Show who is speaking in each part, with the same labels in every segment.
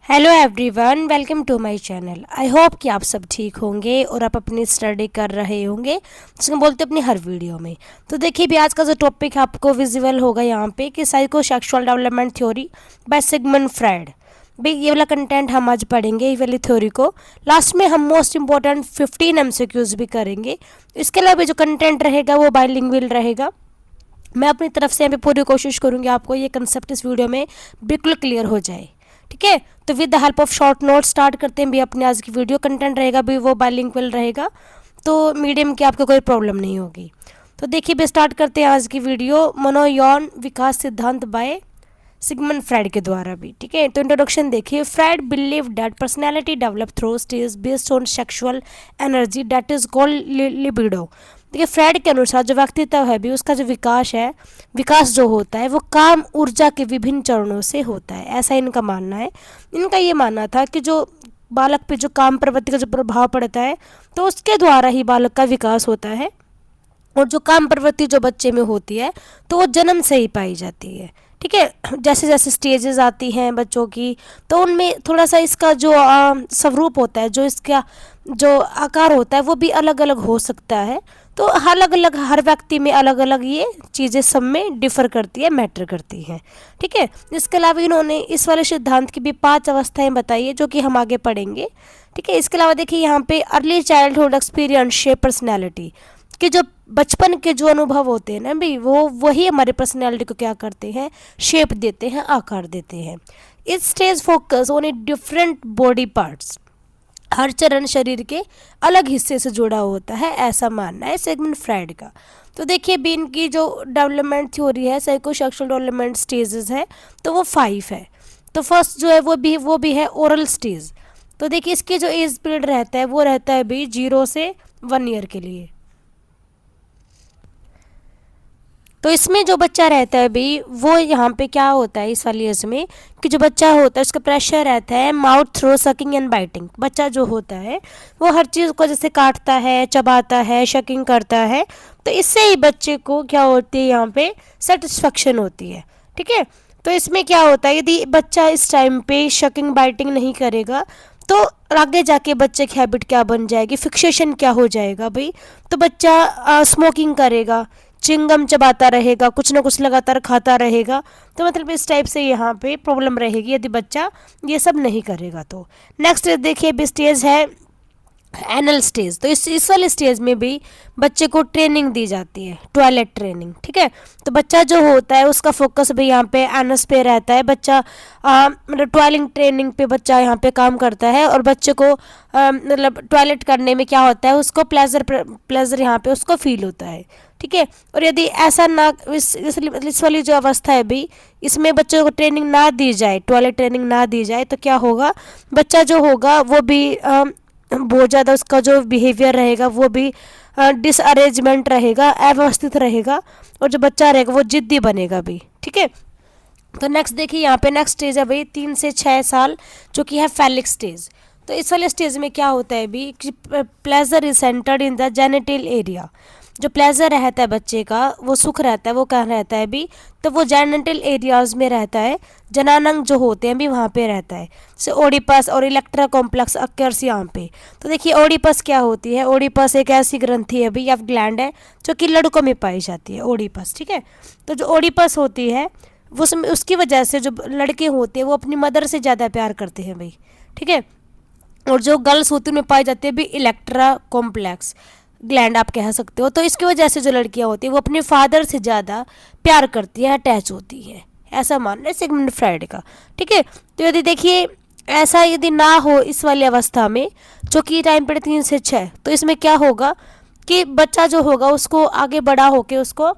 Speaker 1: Hello everyone, welcome to my channel. I hope कि आप सब ठीक होंगे और आप अपनी स्टडी कर रहे होंगे, जिसको बोलते हैं अपनी हर वीडियो में। तो देखिए भी आज का जो टॉपिक है आपको विजिबल होगा यहाँ पे कि psycho sexual development theory by Sigmund Freud. भाई ये वाला कंटेंट हम आज पढ़ेंगे, ये वाली थ्योरी को। लास्ट में हम मोस्ट इंपॉर्टेंट 15 एमसीक्यूज भी करेंगे। इसके अलावा भी जो कंटेंट रहेगा वो बाइलिंगुअल रहेगा। मैं अपनी तरफ से यहाँ पे पूरी कोशिश करूँगी आपको ये कंसेप्ट इस वीडियो में बिल्कुल क्लियर हो जाए। ठीक है, तो with the help of short note start करते हैं भी अपने आज की वीडियो। कंटेंट रहेगा भी वो बाइलिंगुअल रहेगा, तो मीडियम की आपको कोई प्रॉब्लम नहीं होगी। तो देखिए भी स्टार्ट करते हैं आज की वीडियो मनोयौन विकास सिद्धांत बाय सिगमंड फ्राइड के द्वारा भी। ठीक है, तो इंट्रोडक्शन देखिए। Fried believe that personality develop through stage based on sexual energy that is called libido. देखिए फ्राइड के अनुसार जो व्यक्तित्व है भी उसका जो विकास है, विकास जो होता है वो काम ऊर्जा के विभिन्न चरणों से होता है, ऐसा इनका मानना है। इनका ये मानना था कि जो बालक पे जो काम प्रवृत्ति का जो प्रभाव पड़ता है तो उसके द्वारा ही बालक का विकास होता है। और जो काम प्रवृत्ति जो बच्चे में होती है तो वो जन्म से ही पाई जाती है। ठीक है, जैसे जैसे स्टेजेस आती हैं बच्चों की तो उनमें थोड़ा सा इसका जो स्वरूप होता है, जो इसका जो आकार होता है वो भी अलग अलग हो सकता है। तो अलग अलग हर व्यक्ति में अलग अलग ये चीज़ें सब में डिफर करती है, मैटर करती हैं। ठीक है, इसके अलावा इन्होंने इस वाले सिद्धांत की भी 5 अवस्थाएं बताई है जो कि हम आगे पढ़ेंगे। ठीक है, इसके अलावा देखिए यहाँ पे early childhood experience shape personality कि जो बचपन के जो अनुभव होते हैं ना भाई वो वही हमारे पर्सनैलिटी को क्या करते हैं, शेप देते हैं, आकार देते हैं। इस stage focus on a different body parts, हर चरण शरीर के अलग हिस्से से जुड़ा होता है, ऐसा मानना है सिगमंड फ्राइड का। तो देखिए भी इनकी जो डेवलपमेंट थ्योरी है, साइको सेक्सुअल डेवलपमेंट स्टेजेस है, तो वो 5 है। तो फर्स्ट जो है वो भी है ओरल स्टेज। तो देखिए इसके जो एज पीरियड रहता है वो रहता है भी 0 से 1 ईयर के लिए। तो इसमें जो बच्चा रहता है भाई वो यहाँ पे क्या होता है इस वाली एज में कि जो बच्चा होता है उसका प्रेशर रहता है mouth through sucking and biting. बच्चा जो होता है वो हर चीज़ को जैसे काटता है, चबाता है, शकिंग करता है, तो इससे ही बच्चे को क्या होती है यहाँ पे सेटिस्फेक्शन होती है। ठीक है, तो इसमें क्या होता है यदि बच्चा इस टाइम पे शकिंग बाइटिंग नहीं करेगा तो आगे जाके बच्चे की हैबिट क्या बन जाएगी, फिक्सेशन क्या हो जाएगा भाई। तो बच्चा स्मोकिंग करेगा, चिंगम चबाता रहेगा, कुछ ना कुछ लगातार खाता रहेगा। तो मतलब इस टाइप से यहाँ पे प्रॉब्लम रहेगी यदि बच्चा ये सब नहीं करेगा। तो नेक्स्ट देखिए भी स्टेज है एनल स्टेज। तो इस वाले स्टेज में भी बच्चे को ट्रेनिंग दी जाती है, टॉयलेट ट्रेनिंग। ठीक है, तो बच्चा जो होता है उसका फोकस भी यहाँ पे एनस पे रहता है। बच्चा मतलब टॉयलिंग ट्रेनिंग पे बच्चा यहाँ पे काम करता है और बच्चे को मतलब टॉयलेट करने में क्या होता है उसको प्लेजर यहाँ पे उसको फील होता है। ठीक है, और यदि ऐसा ना इस वाली जो अवस्था है भी इसमें बच्चों को ट्रेनिंग ना दी जाए, टॉयलेट ट्रेनिंग ना दी जाए, तो क्या होगा, बच्चा जो होगा वो भी बहुत ज़्यादा उसका जो बिहेवियर रहेगा वो भी डिसअरेंजमेंट रहेगा, अव्यवस्थित रहेगा, और जो बच्चा रहेगा वो जिद्दी बनेगा भी। ठीक है, तो नेक्स्ट देखिए यहाँ पे नेक्स्ट स्टेज है भाई 3 से 6 साल जो कि है फैलिक स्टेज। तो इस वाले स्टेज में क्या होता है भी कि pleasure is centred in the genital area. जो प्लेजर रहता है बच्चे का, वो सुख रहता है, वो कहाँ रहता है भी, तो वो जेनिटल एरियाज में रहता है, जनानंग जो होते हैं भी वहाँ पे रहता है। जैसे ओडिपस और इलेक्ट्रा कॉम्प्लेक्स अक्यर्स यहाँ पे। तो देखिए ओडिपस क्या होती है, ओडिपस एक ऐसी ग्रंथि है भी या ग्लैंड है जो कि लड़कों में पाई जाती है, ओडिपस। ठीक है, तो जो ओडिपस होती है वो उसकी वजह से जो लड़के होते हैं वो अपनी मदर से ज़्यादा प्यार करते हैं भाई। ठीक है, और जो गर्ल्स होती है उनमें पाई जाती है भी इलेक्ट्रा कॉम्प्लेक्स ग्लैंड आप कह सकते हो। तो इसकी वजह से जो लड़कियां होती है वो अपने फादर से ज़्यादा प्यार करती है, अटैच होती है, ऐसा मानना है सिगमंड फ्राइड का। ठीक है, तो यदि देखिए ऐसा यदि ना हो इस वाली अवस्था में जो कि टाइम पीरियड 3 से 6, तो इसमें क्या होगा कि बच्चा जो होगा उसको आगे बड़ा होकर उसको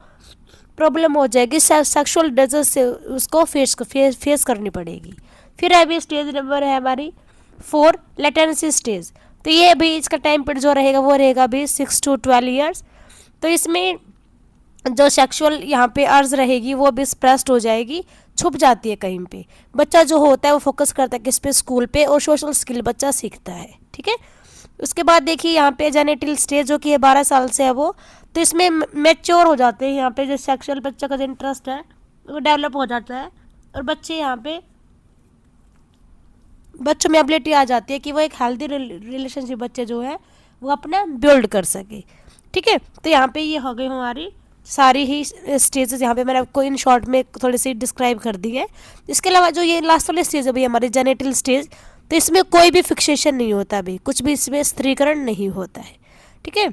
Speaker 1: प्रॉब्लम हो जाएगी, सेक्सुअल डिजीज से उसको फेस करनी पड़ेगी। फिर अभी स्टेज नंबर है हमारी 4 लेटेंसी स्टेज। तो ये भी इसका टाइम पीरियड जो रहेगा वो रहेगा भी 6 to 12 ईयर्स। तो इसमें जो सेक्सुअल यहाँ पे अर्ज रहेगी वो भी स्प्रेस्ड हो जाएगी, छुप जाती है कहीं पे। बच्चा जो होता है वो फोकस करता है किस पे, स्कूल पे, और सोशल स्किल बच्चा सीखता है। ठीक है, उसके बाद देखिए यहाँ पे जेनेटिल स्टेज जो कि है 12 साल से है वो। तो इसमें मैच्योर हो जाते हैं यहाँ पे जो सेक्सुअल बच्चा का जो इंटरेस्ट है वो डेवलप हो जाता है, और बच्चे यहाँ पे बच्चों में एबिलिटी आ जाती है कि वो एक हेल्दी रिलेशनशिप बच्चे जो है वो अपना बिल्ड कर सके। ठीक है, तो यहाँ पे ये हो गई हमारी सारी ही स्टेजेस, यहाँ पे मैंने आपको इन शॉर्ट में थोड़ी सी डिस्क्राइब कर दी है। इसके अलावा जो ये लास्ट वाली स्टेज है भाई हमारी जेनेटल स्टेज, तो इसमें कोई भी फिक्सेशन नहीं होता अभी, कुछ भी इसमें स्त्रीकरण नहीं होता है। ठीक है,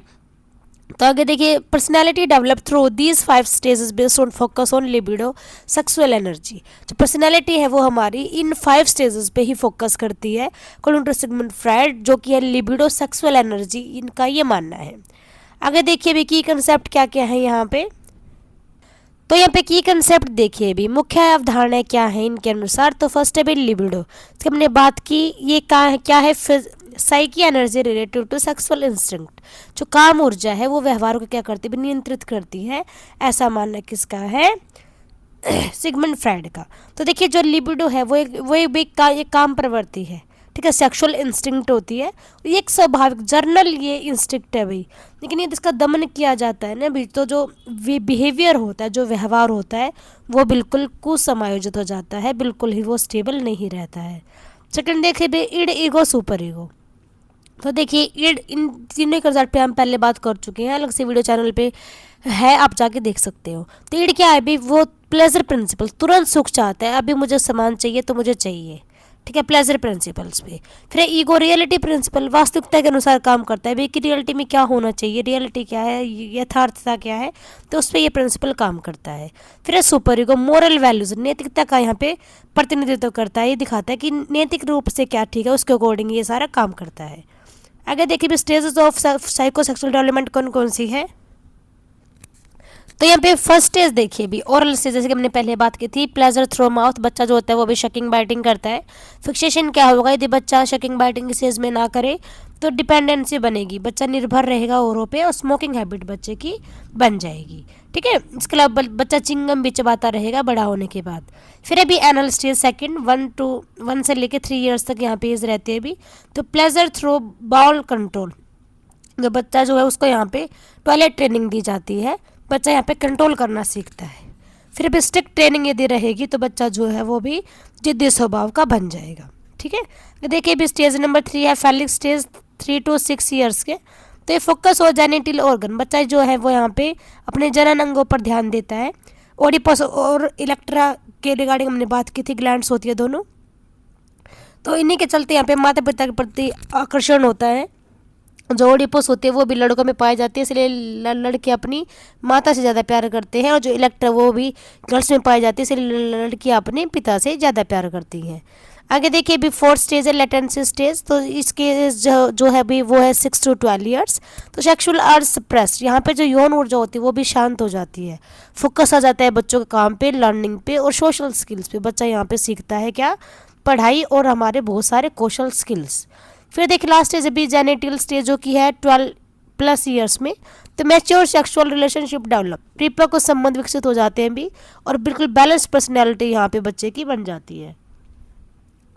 Speaker 1: तो आगे देखिए, personality develop through these 5 stages based on focus on libido sexual energy. जो पर्सनैलिटी है वो हमारी इन 5 स्टेजेस पे ही फोकस करती है अकॉर्डिंग टू सिगमंड फ्रायड, जो कि है लिबिडो सेक्सुअल एनर्जी, इनका ये मानना है। आगे देखिए भी की कंसेप्ट क्या क्या है यहाँ पे, तो यहाँ पे की कंसेप्ट देखिए भी मुख्य अवधारणाएं क्या है इनके अनुसार। तो फर्स्ट है भी लिबिडो, इसकी हमने बात की, ये क्या है psyche energy related to sexual instinct. जो काम ऊर्जा है वो व्यवहार को क्या करती है, नियंत्रित करती है, ऐसा मानना किसका है, सिगमंड फ्रायड का। तो देखिए जो लिबिडो है वो एक काम प्रवृत्ति है। ठीक है, सेक्सुअल इंस्टिंक्ट होती है, ये एक स्वाभाविक जर्नल ये इंस्टिंक्ट है भाई, लेकिन यदि इसका दमन किया जाता है ना भाई, तो जो बिहेवियर होता है, जो व्यवहार होता है, वो बिल्कुल कुसमायोजित हो जाता है, बिल्कुल ही वो स्टेबल नहीं रहता है। सेकंड देखिए भाई इड ईगो सुपर ईगो। तो देखिए इड, इन तीनों के रिजल्ट पे हम पहले बात कर चुके हैं, अलग से वीडियो चैनल पे है, आप जाके देख सकते हो। तो इड क्या है भाई, वो प्लेजर प्रिंसिपल, तुरंत सुख चाहता है, अभी मुझे सामान चाहिए तो मुझे चाहिए। ठीक है, प्लेजर प्रिंसिपल्स पे। फिर ईगो रियलिटी प्रिंसिपल, वास्तविकता के अनुसार काम करता है भाई कि रियलिटी में क्या होना चाहिए, रियलिटी क्या है, यथार्थता क्या है, तो उस पर ये प्रिंसिपल काम करता है। फिर सुपर ईगो मोरल वैल्यूज, नैतिकता का यहाँ पे प्रतिनिधित्व करता है, ये दिखाता है कि नैतिक रूप से क्या ठीक है, उसके अकॉर्डिंग ये सारा काम करता है। आगे देखिए स्टेजेस ऑफ साइकोसेक्सुअल डेवलपमेंट कौन कौन सी है। तो यहाँ पे फर्स्ट स्टेज देखिए भी ओरल स्टेज, जैसे कि हमने पहले बात की थी, प्लेजर थ्रू माउथ, बच्चा जो होता है वो भी शकिंग बाइटिंग करता है। फिक्सेशन क्या होगा, यदि बच्चा शकिंग बाइटिंग स्टेज में ना करे तो डिपेंडेंसी बनेगी, बच्चा निर्भर रहेगा औरों पे और स्मोकिंग हैबिट बच्चे की बन जाएगी। ठीक है, इसके अलावा बच्चा चिंगम भी चबाता रहेगा बड़ा होने के बाद। फिर अभी एनल स्टेज सेकंड, 1 से लेकर 3 ईयर्स तक यहाँ पे एज रहती है अभी। तो प्लेजर थ्रू बाउल कंट्रोल, जो बच्चा जो है उसको यहाँ पे टॉयलेट ट्रेनिंग दी जाती है, बच्चा यहाँ पे कंट्रोल करना सीखता है। फिर भी स्ट्रिक्ट ट्रेनिंग यदि रहेगी तो बच्चा जो है वो भी जिद्दी स्वभाव का बन जाएगा। ठीक है, देखिए भी स्टेज नंबर 3 है फैलिक स्टेज, 3 to 6 ईयर्स के। तो ये फोकस हो जेनिटल ऑर्गन, बच्चा जो है वो यहाँ पे अपने जनन अंगों पर ध्यान देता है। ओडिपस और इलेक्ट्रा के रिगार्डिंग हमने बात की थी, ग्लैंड्स होती है दोनों, तो इन्हीं के चलते यहाँ पे माता पिता के प्रति आकर्षण होता है। जो ओडिपस होती है वो भी लड़कों में पाई जाती है, इसलिए लड़के अपनी माता से ज़्यादा प्यार करते हैं, और जो इलेक्ट्रा वो भी गर्ल्स में पाई जाती है, इसलिए लड़कियाँ अपने पिता से ज़्यादा प्यार करती हैं। आगे देखिए भी 4th स्टेज है लेटेंसी स्टेज, तो इसके जो है भी वो है 6 to 12 ईयर्स। तो सेक्सुअल अर्ज सप्रेस्ड, यहाँ पे जो यौन ऊर्जा होती है वो भी शांत हो जाती है, फोकस आ जाता है बच्चों के काम पे, लर्निंग पे और सोशल स्किल्स पे। बच्चा यहाँ पे सीखता है क्या, पढ़ाई और हमारे बहुत सारे कौशल स्किल्स। फिर देखिए लास्ट स्टेज अभी जेनेटल स्टेज जो कि है 12+ ईयर्स में। तो मैच्योर सेक्सुअल रिलेशनशिप डेवलप, परिपक्व संबंध विकसित हो जाते हैं भी, और बिल्कुल बैलेंस पर्सनैलिटी यहाँ पे बच्चे की बन जाती है।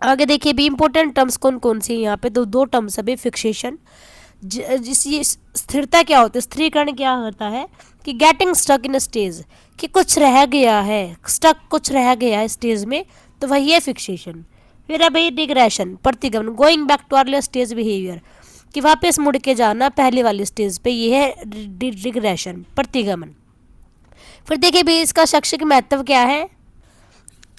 Speaker 1: आगे देखिए भी इंपॉर्टेंट टर्म्स कौन कौन सी यहाँ पे, दो टर्म्स अभी, फिक्सेशन, जिस ये स्थिरता क्या होती है, स्थिरीकरण क्या होता है कि गेटिंग स्टक इन स्टेज, कि कुछ रह गया है, स्टक कुछ रह गया है स्टेज में, तो वही है फिक्सेशन। फिर है भाई डिग्रेशन, प्रतिगमन, going back to earlier stage behaviour, कि वापस मुड़ के जाना पहले वाली स्टेज पे, ये है डिग्रेशन, प्रतिगमन। फिर देखिए भाई इसका शैक्षिक महत्व क्या है।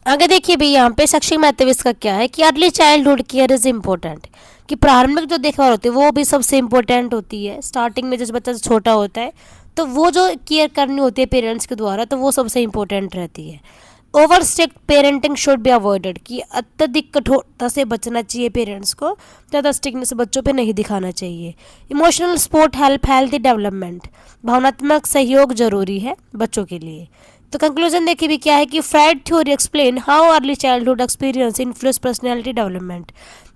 Speaker 1: आगे देखिए भाई यहाँ पे शैक्षिक महत्व इसका क्या है कि early childhood care is important, कि प्रारंभिक जो देखभाल होती है वो भी सबसे इम्पोर्टेंट होती है। स्टार्टिंग में जैसे बच्चा छोटा होता है तो वो जो केयर करनी होती है पेरेंट्स के द्वारा, तो वो सबसे इम्पोर्टेंट रहती है। Over strict parenting should be avoided, कि अत्यधिक कठोरता से बचना चाहिए पेरेंट्स को, ज़्यादा स्ट्रिक्टनेस बच्चों पे नहीं दिखाना चाहिए। Emotional support help healthy development, भावनात्मक सहयोग जरूरी है बच्चों के लिए। तो कंक्लूजन देखिए भी क्या है कि Freud theory explain how early childhood experience influence personality development,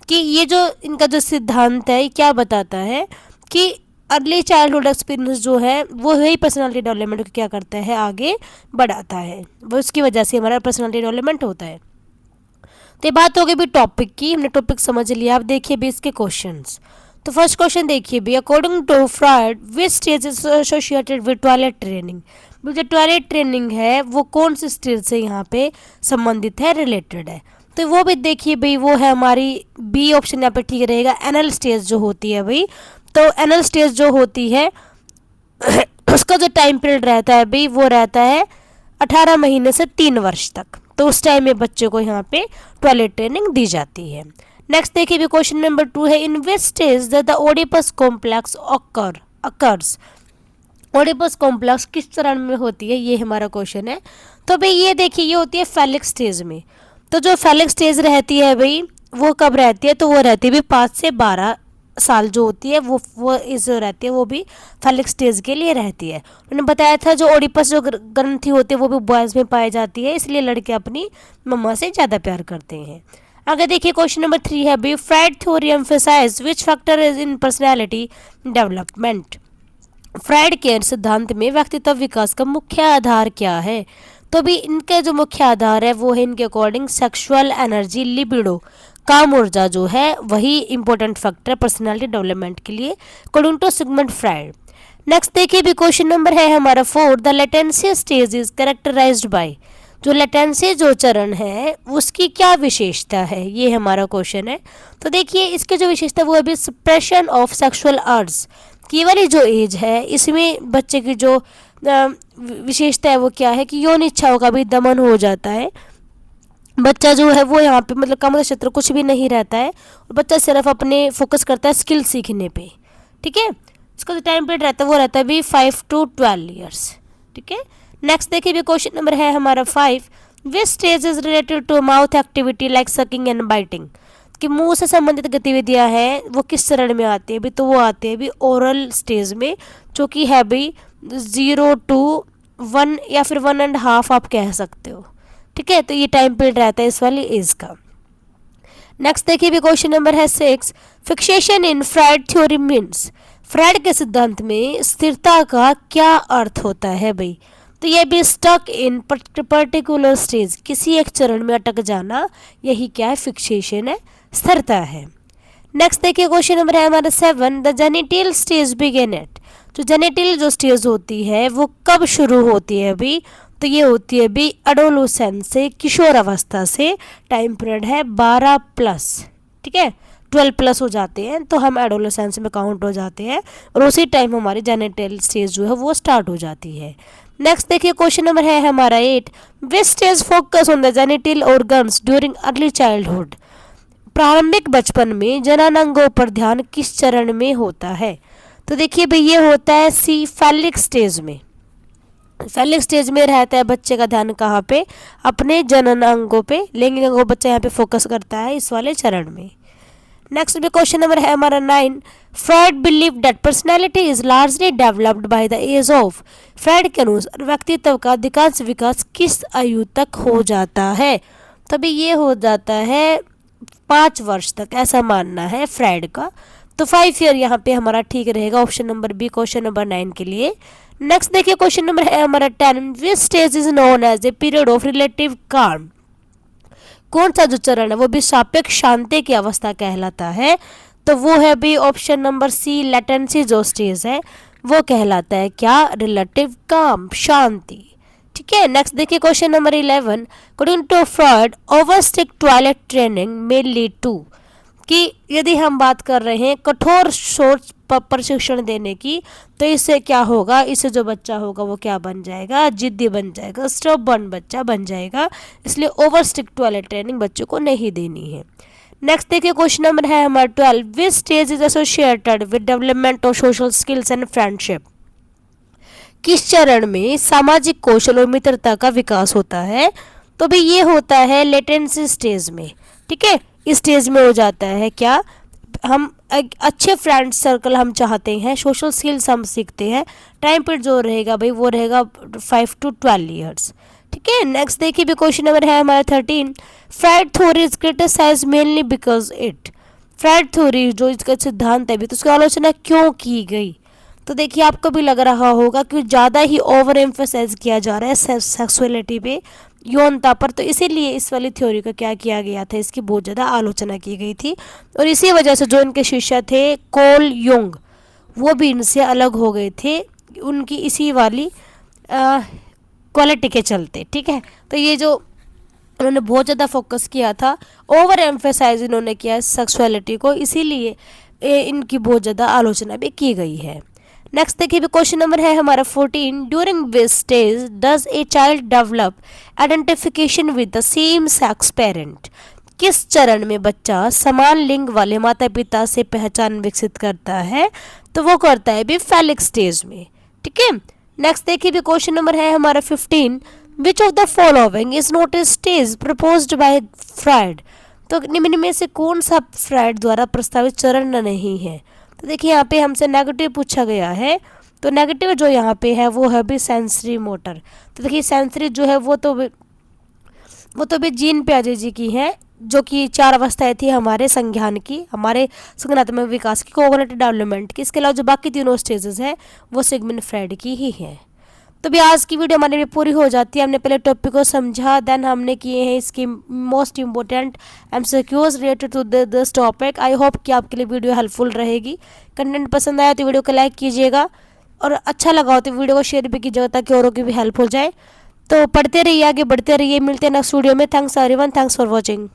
Speaker 1: कि ये जो इनका जो सिद्धांत है क्या बताता है कि अर्ली चाइल्डहुड एक्सपीरियंस जो है वो वही पर्सनालिटी डेवलपमेंट को क्या करता है, आगे बढ़ाता है, वो उसकी वजह से हमारा पर्सनालिटी डेवलपमेंट होता है। तो ये बात हो गई भी टॉपिक की, हमने टॉपिक समझ लिया। अब देखिए भी इसके क्वेश्चंस। तो फर्स्ट क्वेश्चन देखिए भी, according to Freud which stage is associated with toilet training, जो टॉयलेट ट्रेनिंग है वो कौन से स्टेज से यहाँ पे संबंधित है, रिलेटेड है। तो वो भी देखिए भाई, वो है हमारी बी ऑप्शन यहाँ पे ठीक रहेगा, एनल स्टेज जो होती है भाई। तो एनल स्टेज जो होती है उसका जो टाइम पीरियड रहता है भाई, वो रहता है 18 महीने से 3 वर्ष तक। तो उस टाइम में बच्चे को यहाँ पे टॉयलेट ट्रेनिंग दी जाती है। नेक्स्ट देखिए भी क्वेश्चन नंबर 2 है, in which stage the Oedipus complex occurs. Oedipus complex किस चरण में होती है, ये हमारा क्वेश्चन है। तो भाई ये देखिए, ये होती है फैलिक स्टेज में। तो जो फैलिक स्टेज रहती है भाई, वो कब रहती है, तो वो रहती है भी 5 से 12 साल जो होती है, वो इस जो रहती है वो भी फैलिक स्टेज के लिए रहती है। उन्होंने बताया था जो ओडिपस जो ग्रंथि होती है वो भी बॉयज़ में पाई जाती है, इसलिए लड़के अपनी मम्मा से ज़्यादा प्यार करते हैं। आगे देखिए क्वेश्चन नंबर 3 है बी, Freud theory emphasize which factor is in personality development. Freud के सिद्धांत में व्यक्तित्व विकास का मुख्य आधार क्या है। तो भी इनके जो मुख्य आधार है वो है इनके अकॉर्डिंग सेक्सुअल एनर्जी, लिबिडो, काम ऊर्जा जो है वही इंपॉर्टेंट फैक्टर पर्सनालिटी डेवलपमेंट के लिए according to Sigmund Freud. Next देखिए भी क्वेश्चन नंबर है हमारा 4, the latency stage is characterized by. जो लेटेंसी जो चरण है उसकी क्या विशेषता है, ये हमारा क्वेश्चन है। तो देखिए इसके जो विशेषता वो अभी सप्रेशन ऑफ सेक्सुअल अर्ज की वाली जो एज है, इसमें बच्चे की जो विशेषता है वो क्या है कि यौन इच्छाओं का भी दमन हो जाता है। बच्चा जो है वो यहाँ पे मतलब कामुक क्षेत्र कुछ भी नहीं रहता है, और बच्चा सिर्फ अपने फोकस करता है स्किल सीखने पे। ठीक है, इसका जो टाइम पीरियड रहता है वो रहता है भी 5 to 12 ईयर्स। ठीक है, नेक्स्ट देखिए भी क्वेश्चन नंबर है हमारा 5, which stage is related to mouth activity like sucking and biting. कि मुंह से संबंधित गतिविधियां हैं वो किस चरण में आती है भी, तो वो आती है भी ओरल स्टेज में, जो कि है भी 0 to 1 या फिर 1.5 आप कह सकते हो। ठीक है, तो ये टाइम पीरियड रहता है इस वाली एज का। नेक्स्ट देखिए भी क्वेश्चन नंबर है 6, फिक्सेशन इन फ्राइड थ्योरी मीन्स। फ्राइड के सिद्धांत में स्थिरता का क्या अर्थ होता है भाई। तो ये भी स्टक इन पर्टिकुलर स्टेज, किसी एक चरण में अटक जाना, यही क्या है, फिक्सेशन है, स्थिरता है। नेक्स्ट देखिए क्वेश्चन नंबर है हमारा 7, the genital stage begin eight. जो जेनिटल जो स्टेज होती है वो कब शुरू होती है अभी, तो ये होती है अभी एडोलसेंस से, किशोर अवस्था से। टाइम पीरियड है 12+। ठीक है, 12+ हो जाते हैं तो हम एडोलसेंस में काउंट हो जाते हैं, और उसी टाइम हमारी जेनिटल स्टेज जो है वो स्टार्ट हो जाती है। नेक्स्ट देखिए क्वेश्चन नंबर है हमारा 8, which stage focus on the genital organs during early childhood. प्रारंभिक बचपन में जननांगों पर ध्यान किस चरण में होता है। तो देखिए भाई ये होता है सी, फैलिक स्टेज में। फैलिक स्टेज में रहता है बच्चे का ध्यान कहाँ पे, अपने जननांगों पे, लैंगिक अंगों बच्चा यहाँ पे फोकस करता है इस वाले चरण में। नेक्स्ट भी क्वेश्चन नंबर है हमारा 9, Freud believe that personality is largely developed by the age of. Freud के अनुसार व्यक्तित्व का अधिकांश विकास किस आयु तक हो जाता है। तभी ये हो जाता है 5 वर्ष तक, ऐसा मानना है फ्रॉइड का। तो 5 ईयर यहाँ पे हमारा ठीक रहेगा, option number B question number 9 के लिए। नेक्स्ट देखिए क्वेश्चन नंबर है हमारा 10, which stage is known as a period of relative calm. कौन सा जो चरण है वो भी सापेक्ष शांति की अवस्था कहलाता है। तो वो है भी ऑप्शन नंबर सी, लेटेंसी जो स्टेज है वो कहलाता है क्या, रिलेटिव काम, शांति। ठीक है, नेक्स्ट देखिए question number 11, according to Freud over strict toilet training में लीड टू। कि यदि हम बात कर रहे हैं कठोर शोच प्रशिक्षण देने की, तो इससे क्या होगा, इससे जो बच्चा होगा वो क्या बन जाएगा, जिद्दी बन जाएगा, स्टबर्न बच्चा बन जाएगा। इसलिए ओवर स्ट्रिक्ट टॉयलेट ट्रेनिंग बच्चों को नहीं देनी है। नेक्स्ट देखिए क्वेश्चन नंबर है हमारा 12, विच stage is associated with development of social skills and friendship. किस चरण में सामाजिक कौशल और मित्रता का विकास होता है। तो भी ये होता है लेटेंसी स्टेज में। ठीक है, इस स्टेज में हो जाता है क्या, हम अच्छे फ्रेंड सर्कल हम चाहते हैं, सोशल स्किल्स हम सीखते हैं। टाइम पीरियड जो रहेगा भाई वो रहेगा 5 to 12 ईयर्स। ठीक है, नेक्स्ट देखिए भी क्वेश्चन नंबर है हमारा 13, Freud theory is criticize mainly because it. Freud theory जो इसका सिद्धांत है भी, तो उसकी आलोचना क्यों की गई। तो देखिए आपको भी लग रहा होगा कि ज़्यादा ही ओवर एम्फोसाइज किया जा रहा है सेक्सुअलिटी पे, यौनता पर, तो इसीलिए इस वाली थ्योरी का क्या किया गया था, इसकी बहुत ज़्यादा आलोचना की गई थी। और इसी वजह से जो इनके शिष्य थे कोल युंग, वो भी इनसे अलग हो गए थे, उनकी इसी वाली क्वालिटी के चलते। ठीक है, तो ये जो उन्होंने बहुत ज़्यादा फोकस किया था, ओवर एम्फेसाइज इन्होंने किया है सेक्सुअलिटी को, इसीलिए इनकी बहुत ज़्यादा आलोचना भी की गई है। नेक्स्ट देखिए, क्वेश्चन नंबर है हमारा 14, during which stage does a child develop identification with the same sex parent. किस चरण में बच्चा समान लिंग वाले माता पिता से पहचान विकसित करता है, तो वो करता है भी फैलिक स्टेज में। ठीक है। नेक्स्ट देखिए भी क्वेश्चन नंबर है हमारा 15, which of the following is not a stage proposed by fried. तो निम्न में से कौन सा फ्राइड द्वारा प्रस्तावित चरण नहीं है। तो देखिए यहाँ पे हमसे नेगेटिव पूछा गया है, तो नेगेटिव जो यहाँ पे है वो है भी सेंसरी मोटर। तो देखिए सेंसरी जो है वो तो भी जीन पियाजे जी की है, जो कि 4 अवस्थाएं थी हमारे संज्ञान की, हमारे संज्ञानात्मक विकास की, कोग्निटिव डेवलपमेंट की। इसके अलावा जो बाकी तीनों स्टेजेस हैं वो सिगमंड फ्राइड की ही है। तो भी आज की वीडियो हमारे लिए पूरी हो जाती है। हमने पहले टॉपिक को समझा, देन हमने किए हैं इसकी most important MCQs related to this topic. I hope कि आपके लिए वीडियो हेल्पफुल रहेगी। कंटेंट पसंद आया तो वीडियो को लाइक कीजिएगा, और अच्छा लगा हो तो वीडियो को शेयर भी कीजिएगा ताकि औरों की भी हेल्प हो जाए। तो पढ़ते रहिए, आगे बढ़ते रहिए। मिलते हैं नेक्स्ट वीडियो में। Thanks everyone, thanks for watching.